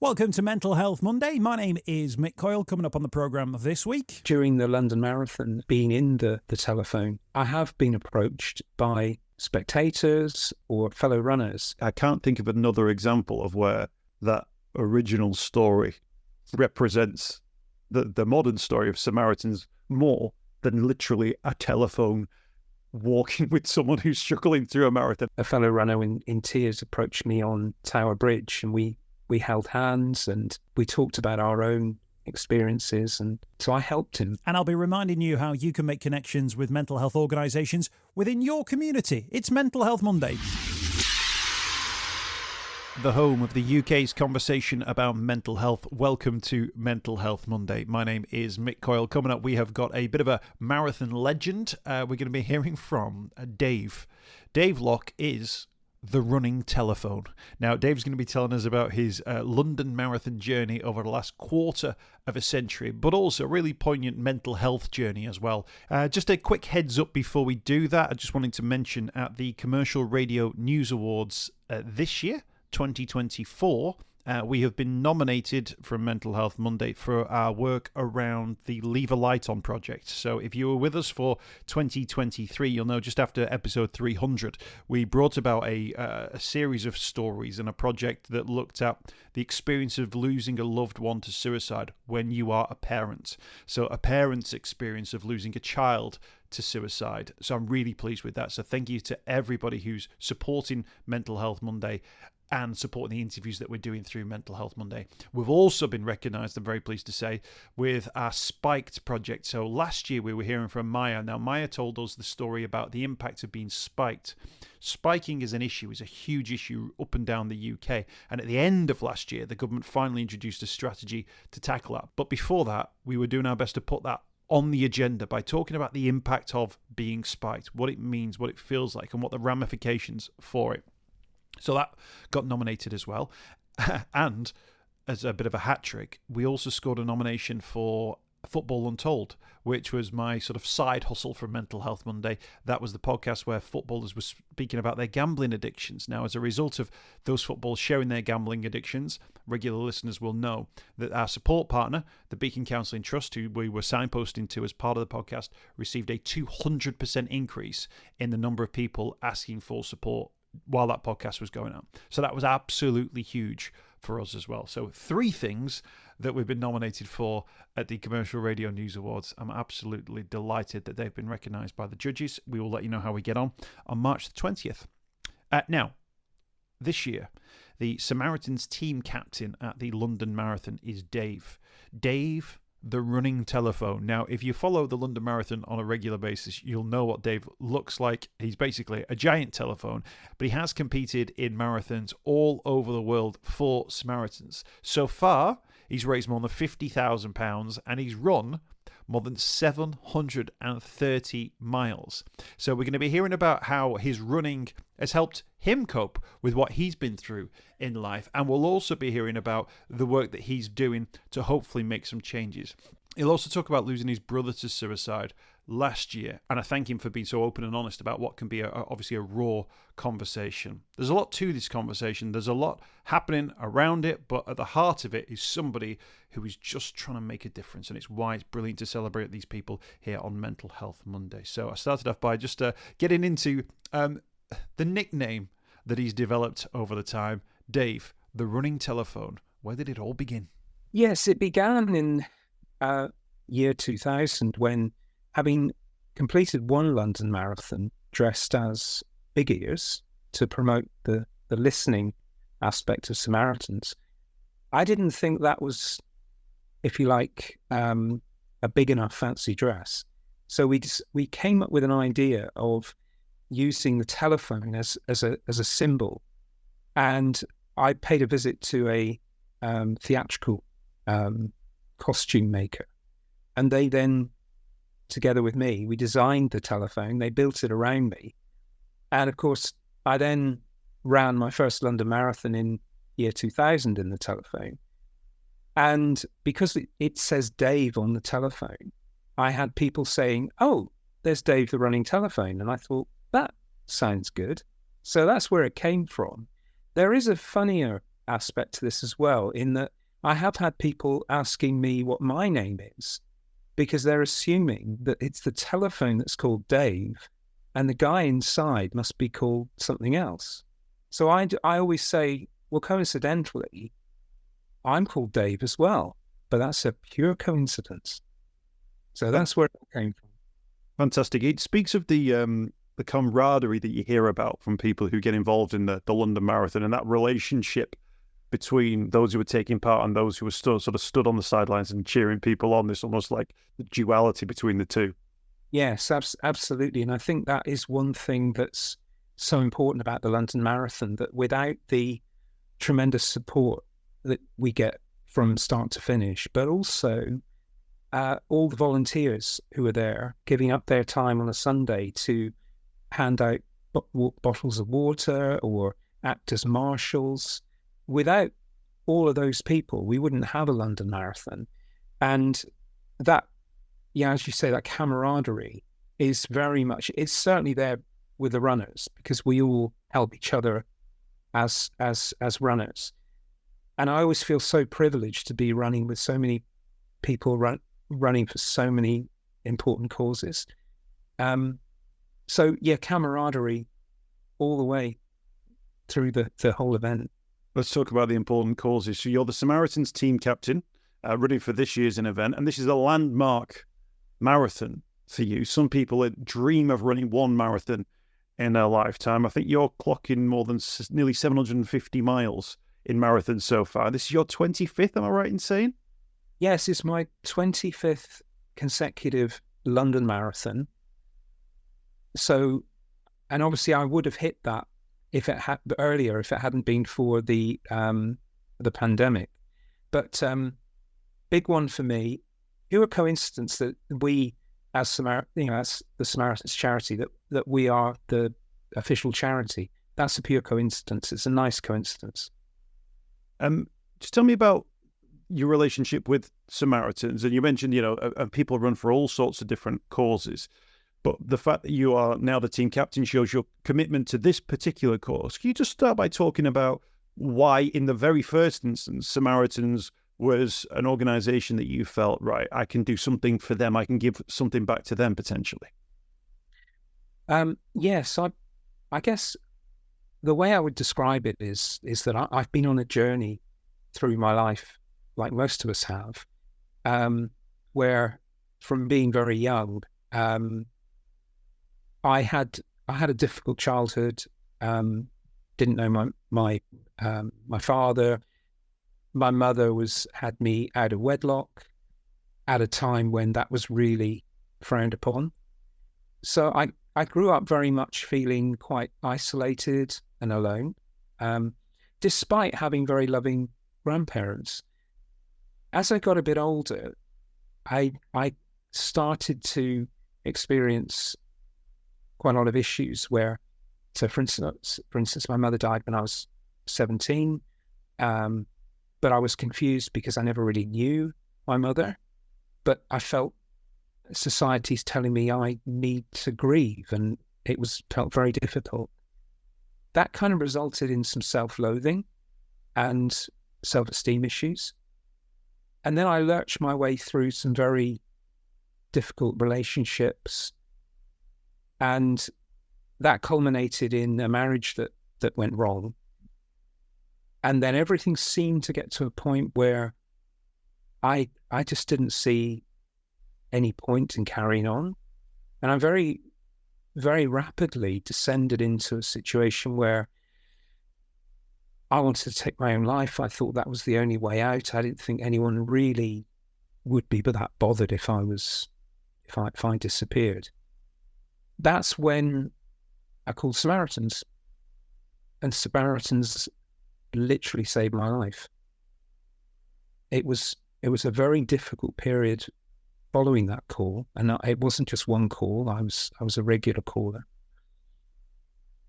Welcome to Mental Health Monday. My name is Mick Coyle. Coming up on the programme this week. During the London Marathon, being in the telephone, I have been approached by spectators or fellow runners. I can't think of another example of where that original story represents the modern story of Samaritans more than literally a telephone walking with someone who's struggling through a marathon. A fellow runner in tears approached me on Tower Bridge, and we held hands and we talked about our own experiences, and so I helped him. And I'll be reminding you how you can make connections with mental health organisations within your community. It's Mental Health Monday. The home of the UK's conversation about mental health. Welcome to Mental Health Monday. My name is Mick Coyle. Coming up, we have got a bit of a marathon legend. We're going to be hearing from Dave. Dave Locke is the running telephone. Now, Dave's going to be telling us about his London Marathon journey over the last quarter of a century, but also a really poignant mental health journey as well. Just a quick heads up before we do that, I just wanted to mention at the Commercial Radio News Awards this year, 2024, we have been nominated from Mental Health Monday for our work around the Leave a Light On project. So if you were with us for 2023, you'll know just after episode 300, we brought about a series of stories and a project that looked at the experience of losing a loved one to suicide when you are a parent. So a parent's experience of losing a child to suicide. So I'm really pleased with that. So thank you to everybody who's supporting Mental Health Monday and supporting the interviews that we're doing through Mental Health Monday. We've also been recognised, I'm very pleased to say, with our Spiked project. So last year we were hearing from Maya. Now, Maya told us the story about the impact of being spiked. Spiking is an issue, is a huge issue up and down the UK. And at the end of last year, the government finally introduced a strategy to tackle that. But before that, we were doing our best to put that on the agenda by talking about the impact of being spiked, what it means, what it feels like, and what the ramifications for it. So that got nominated as well. And as a bit of a hat trick, we also scored a nomination for Football Untold, which was my sort of side hustle for Mental Health Monday. That was the podcast where footballers were speaking about their gambling addictions. Now, as a result of those footballers sharing their gambling addictions, regular listeners will know that our support partner, the Beacon Counselling Trust, who we were signposting to as part of the podcast, received a 200% increase in the number of people asking for support while that podcast was going on. So that was absolutely huge for us as well. So 3 things that we've been nominated for at the Commercial Radio News Awards. I'm absolutely delighted that they've been recognised by the judges. We will let you know how we get on March the 20th. Now, this year, the Samaritans team captain at the London Marathon is Dave. Dave, the running telephone. Now, if you follow the London Marathon on a regular basis, you'll know what Dave looks like. He's basically a giant telephone, but he has competed in marathons all over the world for Samaritans. So far, he's raised more than £50,000 and he's run more than 730 miles. So we're going to be hearing about how his running has helped him cope with what he's been through in life. And we'll also be hearing about the work that he's doing to hopefully make some changes. He'll also talk about losing his brother to suicide last year. And I thank him for being so open and honest about what can be obviously a raw conversation. There's a lot to this conversation. There's a lot happening around it, but at the heart of it is somebody who is just trying to make a difference. And it's why it's brilliant to celebrate these people here on Mental Health Monday. So I started off by just getting into the nickname that he's developed over the time. Dave, the running telephone. Where did it all begin? Yes, it began in year 2000 when, having completed one London Marathon dressed as Big Ears to promote the listening aspect of Samaritans, I didn't think that was, if you like, a big enough fancy dress. So we came up with an idea of using the telephone as a symbol, and I paid a visit to a theatrical costume maker, and they then, together with me, we designed the telephone. They built it around me, and of course I then ran my first London Marathon in year 2000 in the telephone. And because it says Dave on the telephone, I had people saying, "Oh, there's Dave the running telephone," and I thought, that sounds good. So that's where it came from. There is a funnier aspect to this as well, in that I have had people asking me what my name is because they're assuming that it's the telephone that's called Dave and the guy inside must be called something else. So I always say, well, coincidentally, I'm called Dave as well, but that's a pure coincidence. So that's where it came from. Fantastic. It speaks of the camaraderie that you hear about from people who get involved in the London Marathon, and that relationship between those who were taking part and those who were sort of stood on the sidelines and cheering people on. This almost like the duality between the two. Yes, absolutely. And I think that is one thing that's so important about the London Marathon, that without the tremendous support that we get from start to finish, but also all the volunteers who are there giving up their time on a Sunday to hand out bottles of water or act as marshals. Without all of those people, we wouldn't have a London Marathon. And that, yeah, as you say, that camaraderie is very much, it's certainly there with the runners because we all help each other as runners. And I always feel so privileged to be running with so many people running for so many important causes. So yeah, camaraderie all the way through the whole event. Let's talk about the important causes. So you're the Samaritans team captain, running for this year's event, and this is a landmark marathon for you. Some people dream of running one marathon in their lifetime. I think you're clocking more than nearly 750 miles in marathons so far. This is your 25th, am I right in saying? Yes, it's my 25th consecutive London Marathon. So, and obviously I would have hit that if it hadn't been for the pandemic. But big one for me, pure coincidence that we, as the Samaritans charity, that we are the official charity. That's a pure coincidence. It's a nice coincidence. Just tell me about your relationship with Samaritans. And you mentioned, people run for all sorts of different causes. But the fact that you are now the team captain shows your commitment to this particular cause. Can you just start by talking about why, in the very first instance, Samaritans was an organisation that you felt, right, I can do something for them, I can give something back to them potentially? Yes, I guess the way I would describe it is that I've been on a journey through my life, like most of us have, where from being very young, I had a difficult childhood. Didn't know my father. My mother had me out of wedlock at a time when that was really frowned upon. So I grew up very much feeling quite isolated and alone, despite having very loving grandparents. As I got a bit older, I started to experience quite a lot of issues where, so for instance, my mother died when I was 17, but I was confused because I never really knew my mother, but I felt society's telling me I need to grieve, and it felt very difficult. That kind of resulted in some self-loathing and self-esteem issues. And then I lurched my way through some very difficult relationships, and that culminated in a marriage that went wrong. And then everything seemed to get to a point where I just didn't see any point in carrying on. And I very, very rapidly descended into a situation where I wanted to take my own life. I thought that was the only way out. I didn't think anyone really would be that bothered if I disappeared. That's when I called Samaritans, and Samaritans literally saved my life. It was a very difficult period following that call, and it wasn't just one call. I was a regular caller.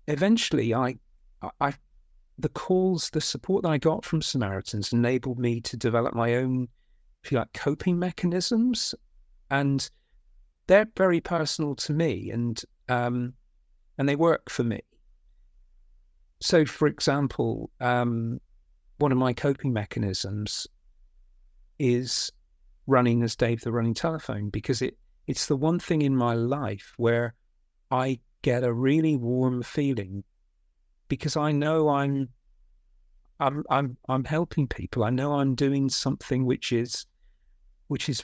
Eventually, the support that I got from Samaritans enabled me to develop my own, if you like, coping mechanisms, and they're very personal to me, and they work for me. So, for example, one of my coping mechanisms is running as Dave the Running Telephone, because it's the one thing in my life where I get a really warm feeling, because I know I'm helping people. I know I'm doing something which is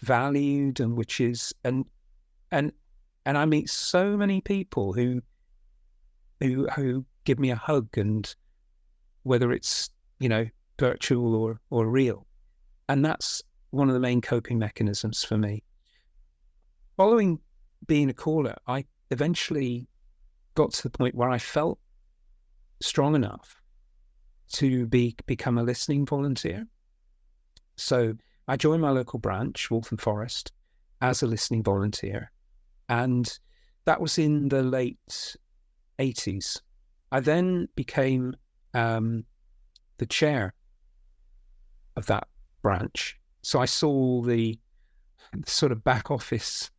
valued, and which is and I meet so many people who give me a hug, and whether it's, virtual or real. And that's one of the main coping mechanisms for me. Following being a caller, I eventually got to the point where I felt strong enough to become a listening volunteer. So I joined my local branch, Waltham Forest, as a listening volunteer. And that was in the late 80s. I then became the chair of that branch. So I saw the sort of back office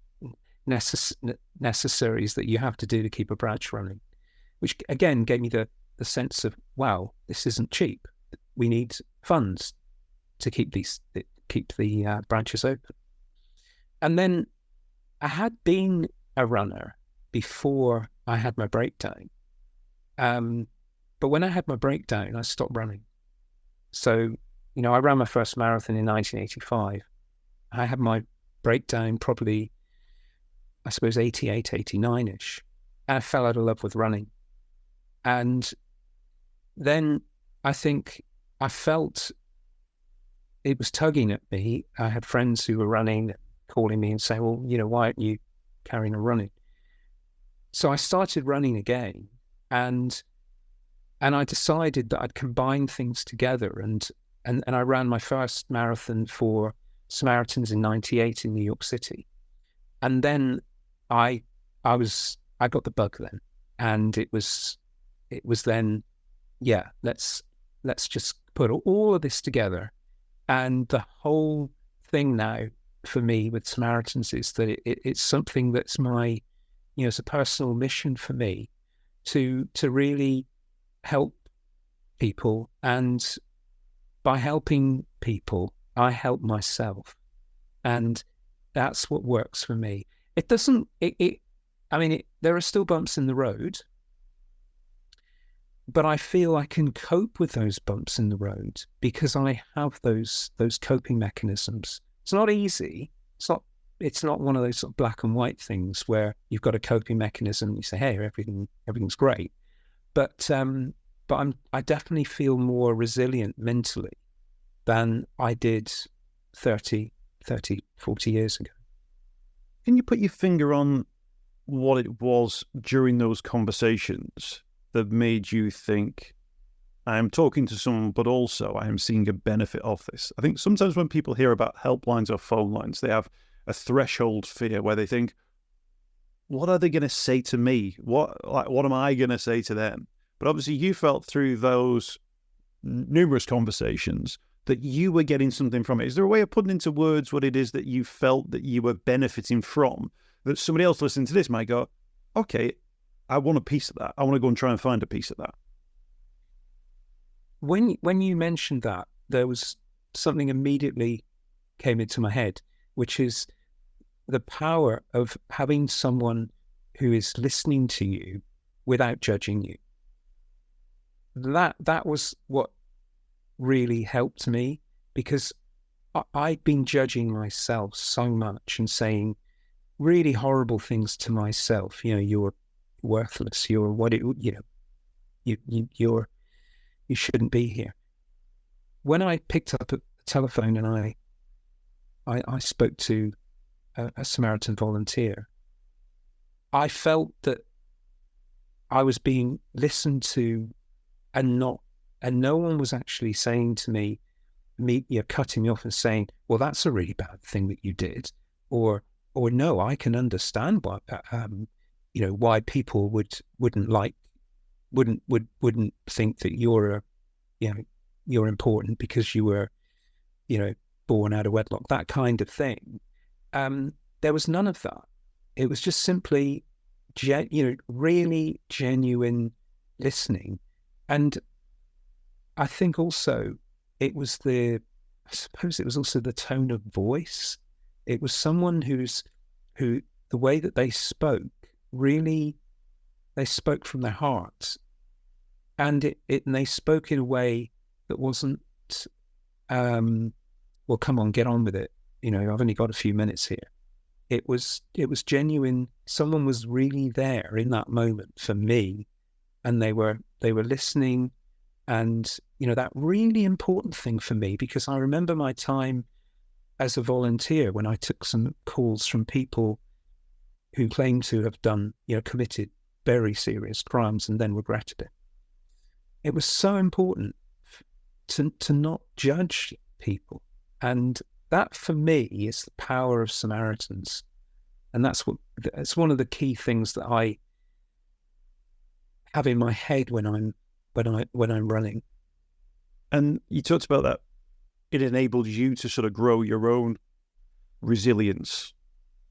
necessaries that you have to do to keep a branch running, which again gave me the sense of, wow, this isn't cheap. We need funds to keep the branches open. And then I had been a runner before I had my breakdown. But when I had my breakdown, I stopped running. So, I ran my first marathon in 1985. I had my breakdown probably, I suppose, 88, 89-ish. I fell out of love with running. And then I think I felt it was tugging at me. I had friends who were running, calling me and saying, well, why aren't you carrying on running? So I started running again, and I decided that I'd combine things together, and I ran my first marathon for Samaritans in 98 in New York City. And then I got the bug then, and it was then, yeah, let's just put all of this together. And the whole thing now for me with Samaritans is that it's something that's my, it's a personal mission for me to really help people. And by helping people, I help myself. And that's what works for me. It doesn't, there are still bumps in the road, but I feel I can cope with those bumps in the road because I have those coping mechanisms. It's not easy. It's not one of those sort of black and white things where you've got a coping mechanism and you say, hey, everything's great. But I definitely feel more resilient mentally than I did 30, 40 years ago. Can you put your finger on what it was during those conversations that made you think, I am talking to someone, but also I am seeing a benefit of this? I think sometimes when people hear about helplines or phone lines, they have a threshold fear where they think, what are they going to say to me? What am I going to say to them? But obviously you felt through those numerous conversations that you were getting something from it. Is there a way of putting into words what it is that you felt that you were benefiting from, that somebody else listening to this might go, okay, I want a piece of that. I want to go and try and find a piece of that. When you mentioned that, there was something immediately came into my head, which is the power of having someone who is listening to you without judging you. That was what really helped me, because I'd been judging myself so much and saying really horrible things to myself. You're worthless. You're you shouldn't be here. When I picked up a telephone and I spoke to a Samaritan volunteer, I felt that I was being listened to, and no one was actually saying to me, cutting me off and saying, well, that's a really bad thing that you did, or no, I can understand why people wouldn't think that you're important because you were, born out of wedlock, that kind of thing. There was none of that. It was just simply, really genuine listening. And I think also it was I suppose it was also the tone of voice. It was someone who the way that they spoke, really, they spoke from their hearts, and they spoke in a way that wasn't, well, come on, get on with it. I've only got a few minutes here. It was genuine. Someone was really there in that moment for me, and they were listening. And, that really important thing for me, because I remember my time as a volunteer when I took some calls from people who claimed to have done, committed very serious crimes and then regretted it. It was so important to not judge people. And that for me is the power of Samaritans. And it's one of the key things that I have in my head when I'm running. And you talked about that. It enabled you to sort of grow your own resilience.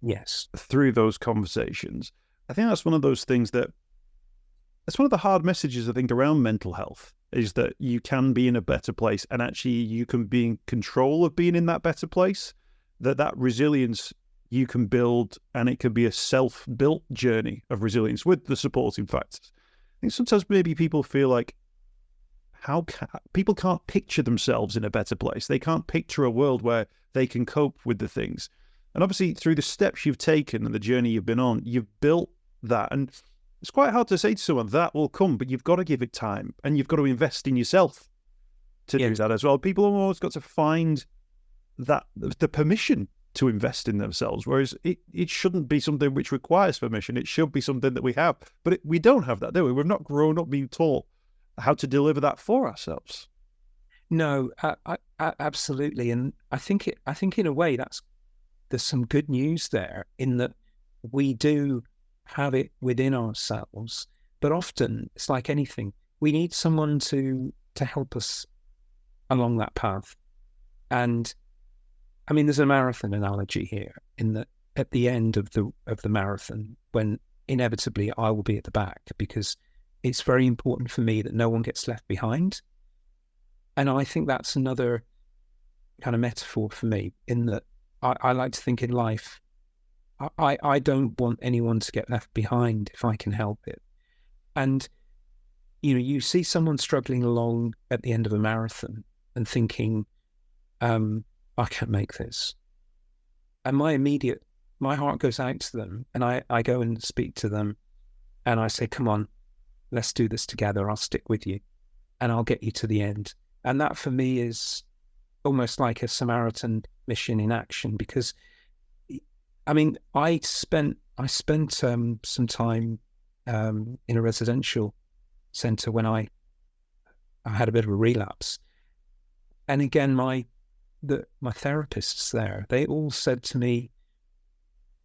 Yes. Through those conversations. I think that's one of those things that's one of the hard messages, I think, around mental health, is that you can be in a better place, and actually you can be in control of being in that better place, that resilience you can build, and it can be a self-built journey of resilience with the supporting factors. I think sometimes maybe people feel like people can't picture themselves in a better place. They can't picture a world where they can cope with the things. And obviously through the steps you've taken and the journey you've been on, you've built that. And it's quite hard to say to someone that will come, but you've got to give it time, and you've got to invest in yourself to do that as well. People have always got to find that the permission to invest in themselves, whereas it shouldn't be something which requires permission. It should be something that we have, but we don't have that, do we? We've not grown up being taught how to deliver that for ourselves. No, absolutely. And I think in a way there's some good news there, in that we do have it within ourselves, but often it's like anything. We need someone to help us along that path. And I mean, there's a marathon analogy here, in that at the end of the marathon, when inevitably I will be at the back, because it's very important for me that no one gets left behind. And I think that's another kind of metaphor for me, in that I like to think in life, I don't want anyone to get left behind if I can help it. And, you see someone struggling along at the end of a marathon and thinking, I can't make this. And my heart goes out to them, and I go and speak to them, and I say, come on, let's do this together. I'll stick with you, and I'll get you to the end. And that for me is almost like a Samaritan mission in action, because I mean, I spent some time in a residential centre when I had a bit of a relapse. And again, my therapists there, they all said to me,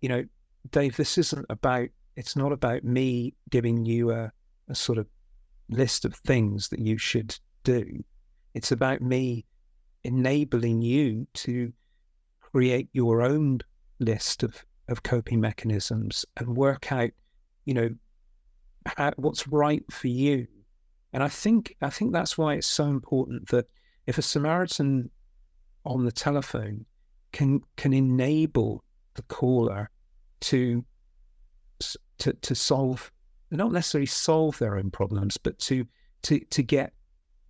Dave, it's not about me giving you a sort of list of things that you should do. It's about me enabling you to create your own list of coping mechanisms and work out, what's right for you. And I think that's why it's so important that if a Samaritan on the telephone can enable the caller to solve, not necessarily solve their own problems, but to get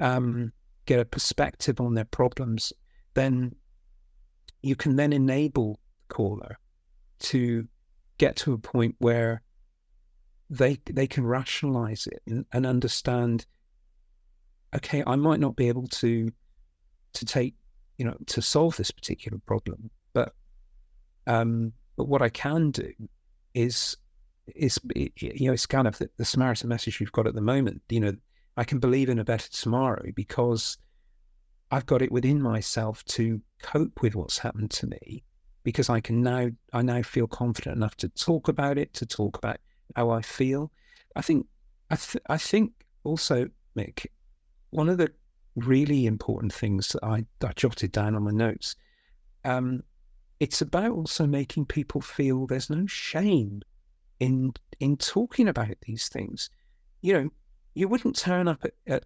a perspective on their problems, then you can then enable the caller to get to a point where they can rationalize it and understand, okay, I might not be able to take, to solve this particular problem, but what I can do is it's kind of the Samaritan message we've got at the moment. I can believe in a better tomorrow because I've got it within myself to cope with what's happened to me, because I now feel confident enough to talk about it, to talk about how I feel. I think also, Mick, one of the really important things that I jotted down on my notes, it's about also making people feel there's no shame in talking about these things. You wouldn't turn up at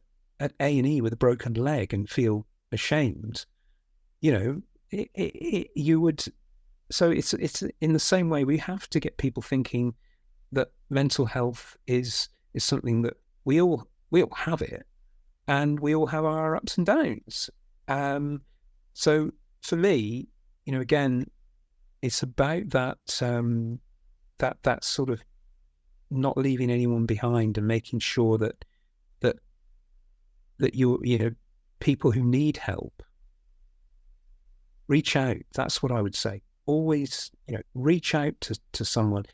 A&E with a broken leg and feel ashamed, you would. So it's in the same way we have to get people thinking that mental health is something that we all have it, and we all have our ups and downs. So for me, again, it's about that that sort of not leaving anyone behind and making sure that people who need help reach out. That's what I would say. Always, reach out to someone.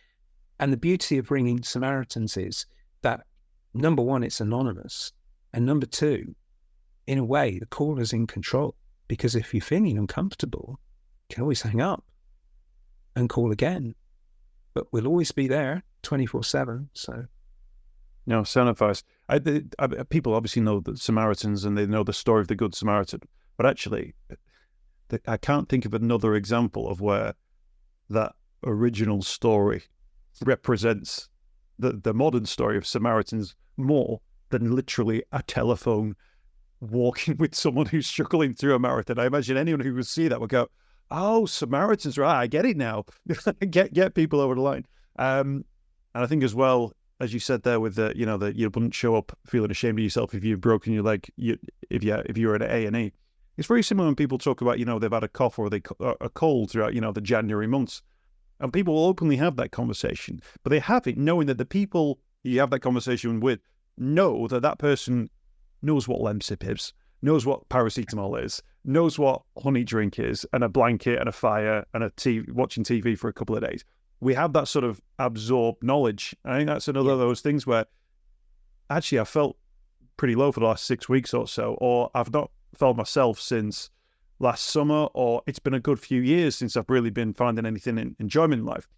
And the beauty of bringing Samaritans is that, number one, it's anonymous. And number two, in a way, the caller's in control. Because if you're feeling uncomfortable, you can always hang up and call again. But we'll always be there 24/7. So, no, sound advice. People obviously know the Samaritans and they know the story of the Good Samaritan. But actually, I can't think of another example of where that original story represents the modern story of Samaritans more than literally a telephone walking with someone who's struggling through a marathon. I imagine anyone who would see that would go, "Oh, Samaritans, right? I get it now." get people over the line. And I think as well, as you said there, with that you wouldn't show up feeling ashamed of yourself if you've broken your leg. If you're at A&E, it's very similar when people talk about they've had a cough or a cold throughout the January months, and people will openly have that conversation, but they have it knowing that the people you have that conversation with know that person knows what Lemsip is, knows what paracetamol is, knows what honey drink is, and a blanket and a fire and watching TV for a couple of days. We have that sort of absorbed knowledge. I think that's another of those things where actually I felt pretty low for the last 6 weeks or so, or I've not felt myself since last summer, or it's been a good few years since I've really been finding anything in enjoyment in life.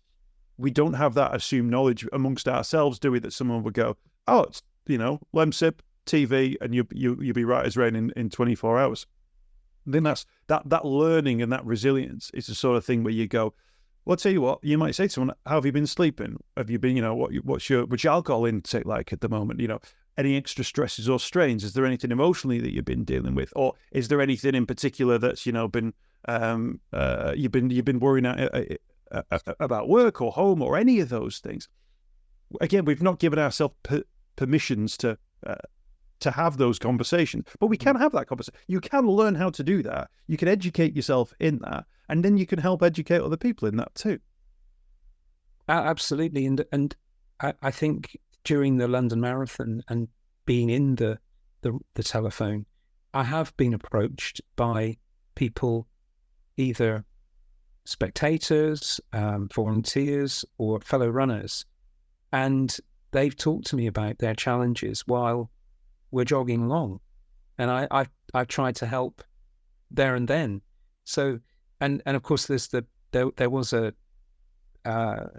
We don't have that assumed knowledge amongst ourselves, do we? That someone would go, "Oh, it's Lemsip, TV, and you'll be right as rain in 24 hours." And then that's that learning and that resilience is the sort of thing where you go, well, I'll tell you what, you might say to someone, "How have you been sleeping? Have you been, what's your alcohol intake like at the moment? Any extra stresses or strains? Is there anything emotionally that you've been dealing with, or is there anything in particular that's been you've been worrying about work or home or any of those things?" Again, we've not given ourselves permissions to have those conversations, but we can have that conversation. You can learn how to do that. You can educate yourself in that, and then you can help educate other people in that too. Absolutely, and I think during the London Marathon and being in the telephone, I have been approached by people, either spectators, volunteers, or fellow runners, and they've talked to me about their challenges while we're jogging along, and I've tried to help there and then. So, and of course, there was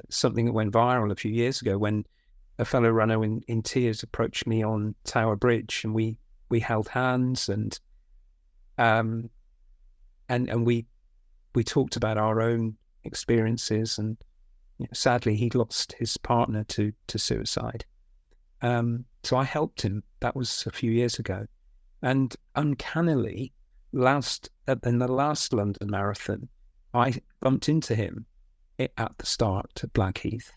something that went viral a few years ago when a fellow runner in tears approached me on Tower Bridge, and we held hands and we talked about our own experiences, and sadly he lost his partner to suicide. So I helped him. That was a few years ago, and uncannily, in the last London Marathon, I bumped into him at the start at Blackheath,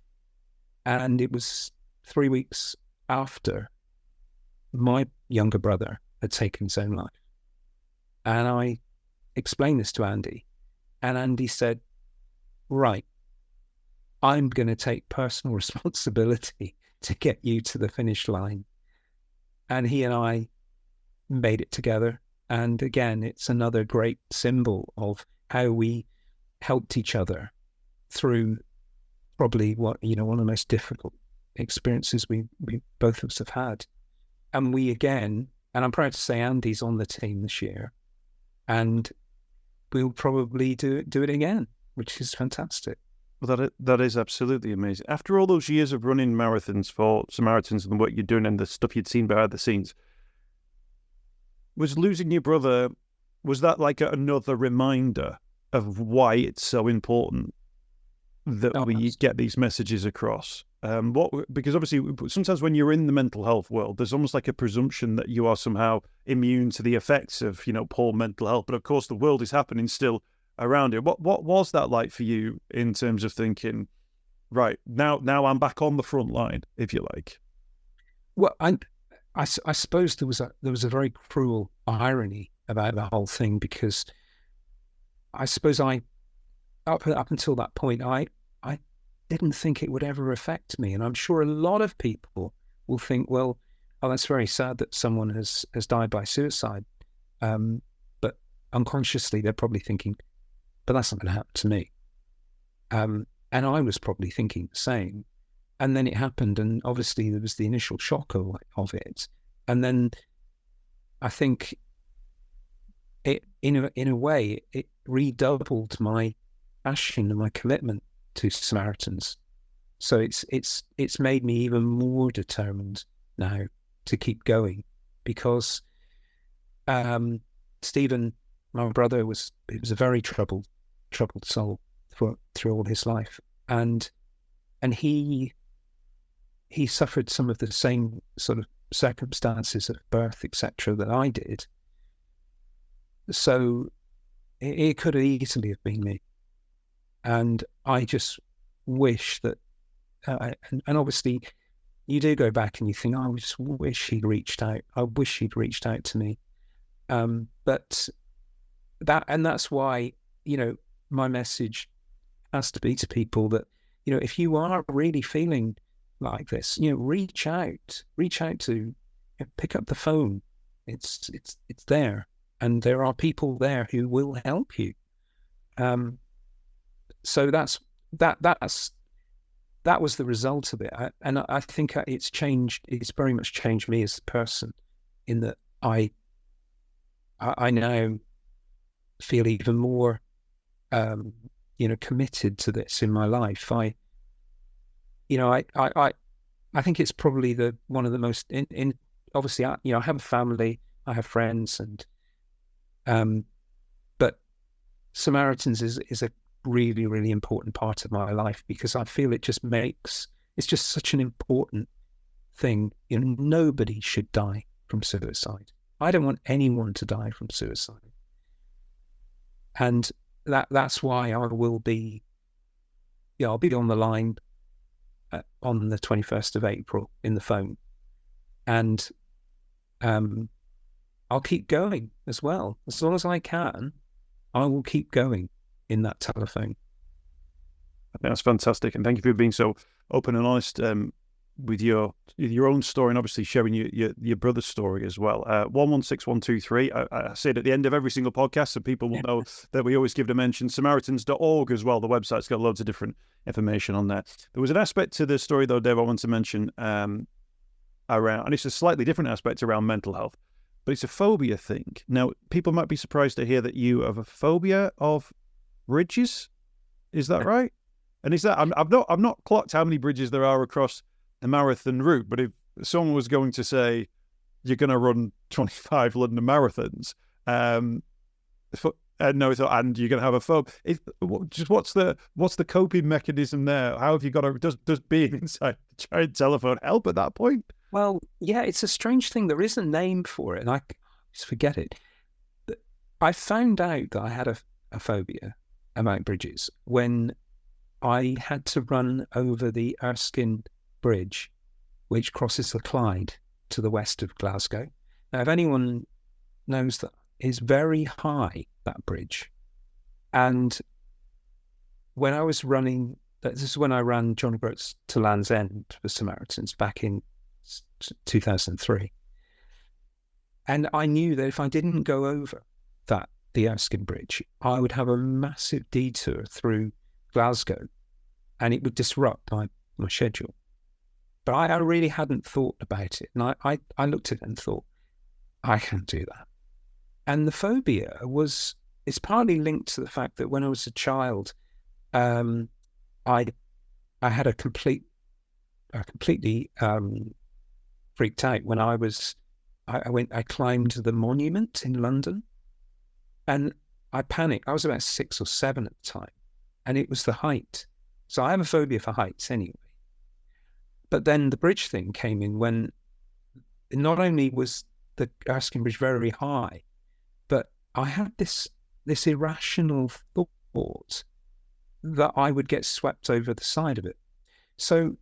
and it was 3 weeks after my younger brother had taken his own life. And I explained this to Andy, and Andy said, "Right, I'm going to take personal responsibility to get you to the finish line." And he and I made it together. And again, it's another great symbol of how we helped each other through probably one of the most difficult experiences we both of us have had. And we again, and I'm proud to say Andy's on the team this year, and we'll probably do it again, which is fantastic. Well, that is absolutely amazing. After all those years of running marathons for Samaritans and the work you're doing and the stuff you'd seen behind the scenes, was losing your brother, was that like another reminder of why it's so important that we get these messages across? Because obviously sometimes when you're in the mental health world, there's almost like a presumption that you are somehow immune to the effects of, poor mental health. But of course, the world is happening still around it. What was that like for you in terms of thinking, right, now I'm back on the front line, if you like? Well, I suppose there was a very cruel irony about the whole thing, because I suppose up until that point, I didn't think it would ever affect me. And I'm sure a lot of people will think, well, oh, that's very sad that someone has died by suicide. But unconsciously, they're probably thinking, but that's not going to happen to me. And I was probably thinking the same. And then it happened. And obviously there was the initial shock of it. And then I think it, in a way, it redoubled my passion and my commitment to Samaritans. So it's made me even more determined now to keep going, because Stephen, my brother, he was a very troubled soul through all his life, and he suffered some of the same sort of circumstances of birth, etc., that I did. So it could easily have been me. And I just wish that, and obviously you do go back and you think, oh, I just wish he'd reached out. I wish he'd reached out to me. But that's why, my message has to be to people that, if you are really feeling like this, reach out to, pick up the phone. It's there, and there are people there who will help you. So that was the result of it, and I think it's changed. It's very much changed me as a person, in that I now feel even more, committed to this in my life. I think it's probably one of the most obviously I have a family, I have friends, and but Samaritans is a really, really important part of my life, because I feel it's just such an important thing. Nobody should die from suicide. I don't want anyone to die from suicide. And that's why I will be, I'll be on the line on the 21st of April in the phone. And I'll keep going as well. As long as I can, I will keep going in that telephone. That's fantastic, and thank you for being so open and honest with your own story, and obviously sharing your brother's story as well. 116123. I say it at the end of every single podcast, so people will know that we always give the mention. Samaritans.org as well. The website's got loads of different information on there. There was an aspect to the story though, Dave, I want to mention around, and it's a slightly different aspect around mental health, but it's a phobia thing. Now, people might be surprised to hear that you have a phobia of bridges. Is that right? And is that I've not clocked how many bridges there are across the marathon route, but if someone was going to say you're going to run 25 London marathons, and you're going to have a phobia, what's the coping mechanism there? How have you got to? Does being inside the giant telephone help at that point? Well, yeah, it's a strange thing. There is a name for it, and I just forget it. I found out that I had a phobia about bridges when I had to run over the Erskine Bridge, which crosses the Clyde to the west of Glasgow. Now, if anyone knows, that is very high, that bridge. And when I was running, this is when I ran John O'Groats to Land's End for Samaritans back in 2003. And I knew that if I didn't go over the Erskine Bridge, I would have a massive detour through Glasgow, and it would disrupt my schedule. But I really hadn't thought about it. And I looked at it and thought, I can't do that. And the phobia it's partly linked to the fact that when I was a child, I had completely freaked out when I climbed the monument in London, and I panicked. I was about 6 or 7 at the time, and it was the height. So I have a phobia for heights anyway. But then the bridge thing came in when not only was the Erskine Bridge very high, but I had this irrational thought that I would get swept over the side of it. So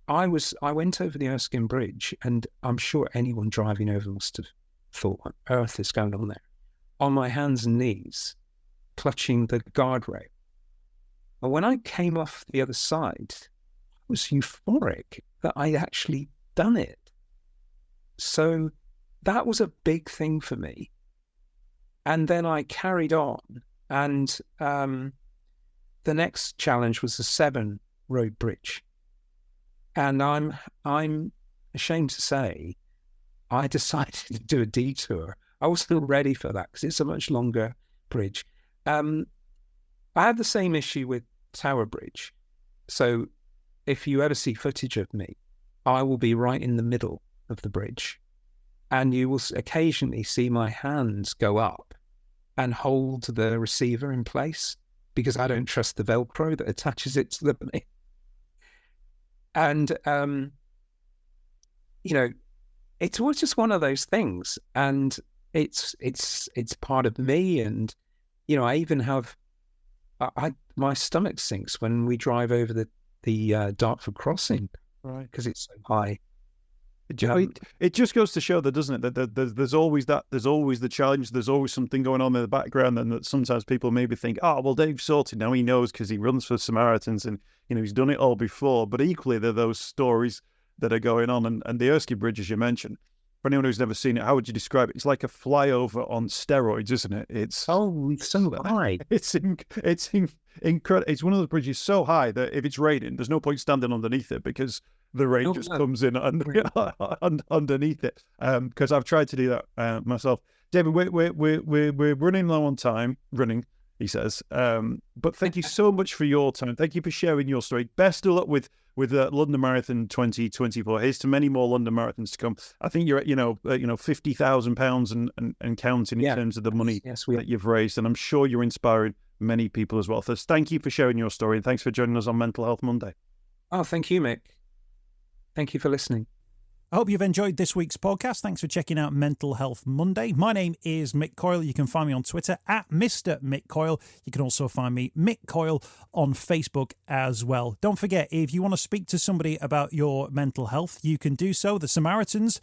I went over the Erskine Bridge, and I'm sure anyone driving over must have thought, what on earth is going on there? On my hands and knees, clutching the guardrail. And when I came off the other side, I was euphoric that I'd actually done it. So that was a big thing for me. And then I carried on, and the next challenge was the Severn Road Bridge. And I'm ashamed to say, I decided to do a detour. I wasn't ready for that because it's a much longer bridge. I have the same issue with Tower Bridge. So if you ever see footage of me, I will be right in the middle of the bridge, and you will occasionally see my hands go up and hold the receiver in place because I don't trust the Velcro that attaches it to the plane. And, it's always just one of those things. And it's part of me. And, I even have, my stomach sinks when we drive over the Dartford crossing, right? Because it's so high. It just goes to show that, doesn't it? That there's always the challenge. There's always something going on in the background, and that sometimes people maybe think, oh, well, Dave's sorted now. He knows because he runs for Samaritans, and he's done it all before. But equally, there are those stories that are going on, and the Erskine Bridge, as you mentioned. For anyone who's never seen it, how would you describe it? It's like a flyover on steroids, isn't it? It's so high. It's incredible. It's one of those bridges so high that if it's raining, there's no point standing underneath it because the rain just comes in underneath it. Because I've tried to do that myself. David, we're running low on time. He says. But thank you so much for your time. Thank you for sharing your story. Best of luck with London Marathon 2024. Here's to many more London marathons to come. I think you're at £50,000 and counting in terms of the money that you've raised, and I'm sure you're inspiring many people as well. So thank you for sharing your story, and thanks for joining us on Mental Health Monday. Oh, thank you, Mick. Thank you for listening. I hope you've enjoyed this week's podcast. Thanks for checking out Mental Health Monday. My name is Mick Coyle. You can find me on Twitter at Mr. Mick Coyle. You can also find me, Mick Coyle, on Facebook as well. Don't forget, if you want to speak to somebody about your mental health, you can do so. The Samaritans,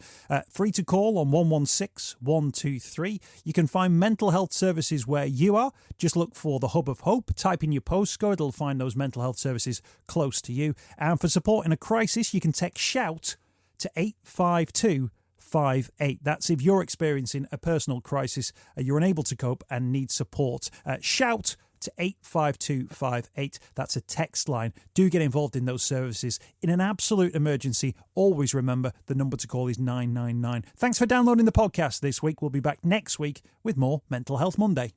free to call on 116 123. You can find mental health services where you are. Just look for the Hub of Hope. Type in your postcode. It'll find those mental health services close to you. And for support in a crisis, you can text SHOUT to 85258. That's if you're experiencing a personal crisis, you're unable to cope and need support. Shout to 85258. That's a text line. Do get involved in those services. In an absolute emergency, always remember the number to call is 999. Thanks for downloading the podcast this week. We'll be back next week with more Mental Health Monday.